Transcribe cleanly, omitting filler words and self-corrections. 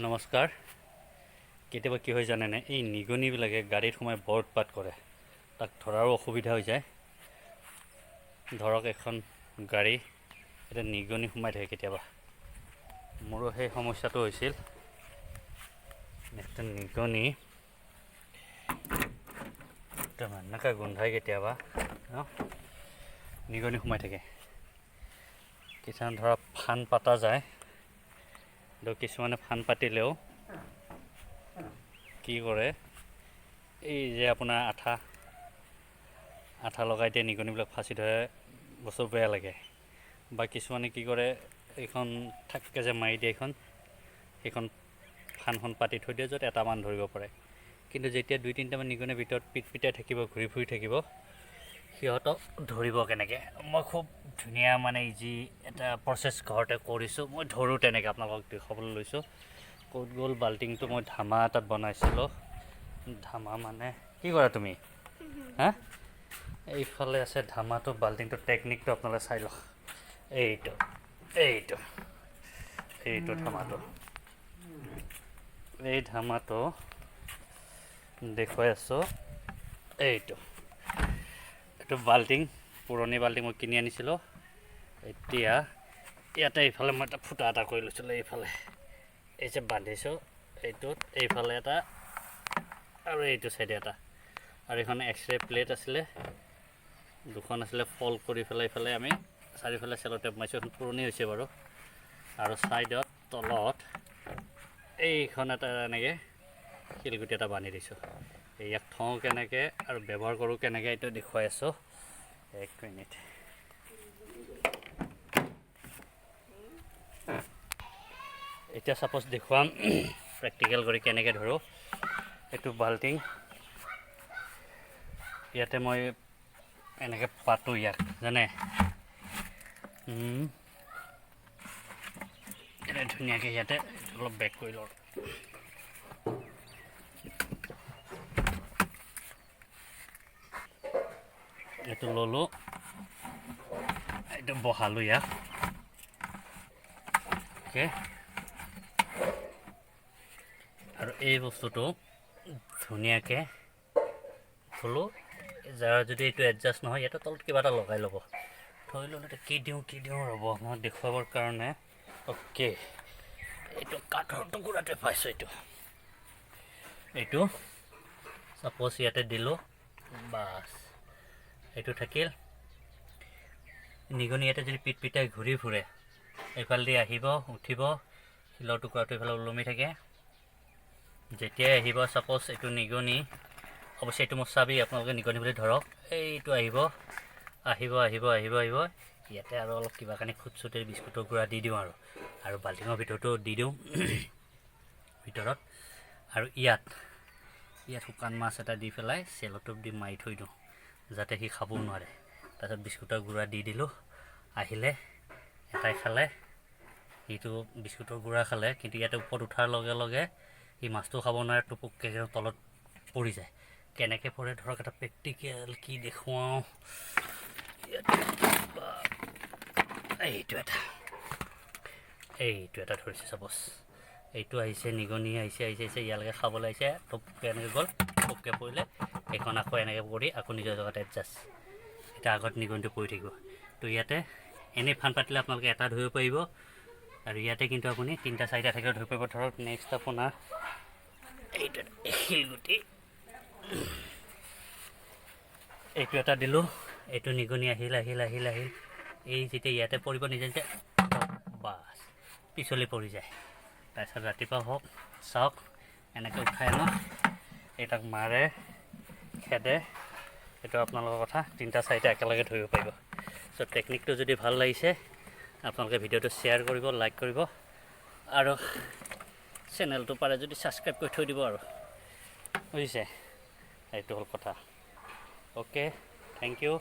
নমস্কাৰ। কেতিয়াবা কি হয় জানেনে, এই নিগনিবিলাকে গাড়ীত সোমাই বৰ উৎপাত কৰে, তাক ধৰাৰো অসুবিধা হৈ যায়। ধৰক এখন গাড়ী, এতিয়া নিগনি সোমাই থাকে কেতিয়াবা। মোৰো সেই সমস্যাটো হৈছিল। এটা নিগনি এনেকৈ গোন্ধাই কেতিয়াবা নিগনি সোমাই থাকে। কিছুমান ধৰক ফান পাতা যায়, কিছুমানে ফান পাতিলেও কি কৰে, এই যে আপোনাৰ আঠা লগাই দিয়ে, নিগনিবিলাক ফাঁচি ধৰে, বস্তু বেয়া লাগে। বা কিছুমানে কি কৰে, এইখন ঠাককৈ যে মাৰি দিয়ে, সেইখন ফানখন পাতি থৈ দিয়ে, য'ত এটামান ধৰিব পাৰে। কিন্তু যেতিয়া 2-3টামান নিগনিৰ ভিতৰত পিটপিটাই থাকিব, ঘূৰি ফুৰি থাকিব, সিহঁতক ধৰিব কেনেকৈ? মই খুব ধুনীয়া ইজি এটা প্ৰচেছ ঘৰতে কৰিছোঁ। মই ধৰোঁ তেনেকৈ, আপোনালোকক দেখাবলৈ লৈছোঁ। ক'ত গ'ল বাল্টিংটো? মই ধামা এটাত বনাইছিলোঁ। ধামা কি কৰা তুমি? এইফালে আছে ধামাটো, বাল্টিংটো। টেকনিকটো আপোনালোকে চাই লওক। এইটো ধামাটো। এই ধামাটো দেখুৱাই আছোঁ। এইটো বাল্টিং, পুৰণি বাল্টিং মই কিনি আনিছিলোঁ। এতিয়া ইয়াতে এইফালে মই এটা ফুটা এটা কৰি লৈছিলোঁ। এইফালে এই যে বান্ধিছোঁ, এইটোত এইফালে এটা আৰু এইটো চাইডে এটা। আৰু এইখন এক্সৰে প্লেট আছিলে, দুখন আছিলে, ফল্ড কৰি পেলাই এইফালে আমি চাৰিওফালে চেলো টেপ মাৰিছোঁ। এখন পুৰণি হৈছে বাৰু। আৰু ছাইডত তলত এইখন এটা এনেকৈ শিলগুটি এটা বান্ধি দিছোঁ। ইয়াক থওঁ কেনেকৈ আৰু ব্যৱহাৰ কৰোঁ কেনেকৈ, এইটো দেখুৱাই আছোঁ। 1 মিনিট। এতিয়া ছাপ'জ দেখুৱাম প্ৰেক্টিকেল কৰি কেনেকৈ ধৰোঁ। এইটো বাল্টিং, ইয়াতে মই এনেকৈ পাতোঁ ইয়াক, জানে এনে ধুনীয়াকৈ। ইয়াতে অলপ বেক কৰি লওঁ। এইটো ল'লোঁ, এইটো বহালোঁ ইয়াক। অ'কে। আৰু এই বস্তুটো ধুনীয়াকৈ থ'লোঁ। যাৰ যদি এইটো এডজাষ্ট নহয়, ইয়াতে তলত কিবা এটা লগাই ল'ব। থৈ ল'লে কি দিওঁ ৰ'ব মই দেখুৱাবৰ কাৰণে। অ'কে, এইটো কাঠৰ টুকুৰাতে পাইছোঁ। এইটো ছাপ'জ ইয়াতে দিলোঁ, বাছ এইটো থাকিল। নিগনি ইয়াতে যদি পিটপিটাই ঘূৰি ফুৰে, এইফালেদি আহিব, উঠিব, শিলৰ টুকুৰাটো এইফালে ওলমি থাকে। যেতিয়াই আহিব, ছাপ'জ এইটো নিগনি, অৱশ্যে এইটো মোৰ চাবি, আপোনালোকে নিগনি বুলি ধৰক। এইটো আহিব। ইয়াতে আৰু অলপ কিবা কানি খুট-চুট বিস্কুটৰ গুড়া দি দিওঁ আৰু বাল্টিঙৰ ভিতৰতো দি দিওঁ ভিতৰত। আৰু ইয়াত শুকান মাছ এটা দি পেলাই চেল'টেপ দি মাৰি থৈ দিওঁ, যাতে সি খাব নোৱাৰে। তাৰপিছত বিস্কুটৰ গুড়া দি দিলোঁ। আহিলে এটাই খালে, সিটো বিস্কুটৰ গুড়া খালে, কিন্তু ইয়াতে ওপৰত উঠাৰ লগে লগে সি মাছটো খাব নোৱাৰে, টুপুককৈ তলত পৰি যায়। কেনেকৈ পৰে ধৰক, এটা প্ৰেক্টিকেল কি দেখুৱাওঁ। এইটো এটা ধৰিছে ছাপ'জ। এইটো আহিছে, নিগনি আহিছে, ইয়ালৈকে খাবলৈ আহিছে, টুপকৈ এনেকৈ গ'ল, টুপকৈ পৰিলে, সেইখন আকৌ এনেকৈ পৰি আকৌ নিজৰ জেগাত এডজাষ্ট। এতিয়া আগত নিগনিটো পৰি থাকিব। তো ইয়াতে এনেই ফান পাতিলে আপোনালোকে এটা ধৰিব পাৰিব, আৰু ইয়াতে কিন্তু আপুনি 3-4টা থাকিলেও ধৰিব পাৰিব। ধৰক নেক্সট আপোনাৰ এইটো শিলগুটি, এইটো এটা দিলোঁ। এইটো নিগনি আহিল। এই যেতিয়া ইয়াতে পৰিব, নিজে বাছ পিছলি পৰি যায়। তাৰপিছত ৰাতিপুৱা হওক, চাওক এনেকৈ উঠাই আনো, এইটাক মাৰে, খেদে, এইটো আপোনালোকৰ কথা। 3-4টা একেলগে ধৰিব পাৰিব। চ' টেকনিকটো যদি ভাল লাগিছে, আপোনালোকে ভিডিঅ'টো শ্বেয়াৰ কৰিব, লাইক কৰিব, আৰু চেনেলটো পাৰে যদি ছাবস্ক্ৰাইব কৰি থৈ দিব আৰু, বুজিছে? এইটো হ'ল কথা। Okay, thank U.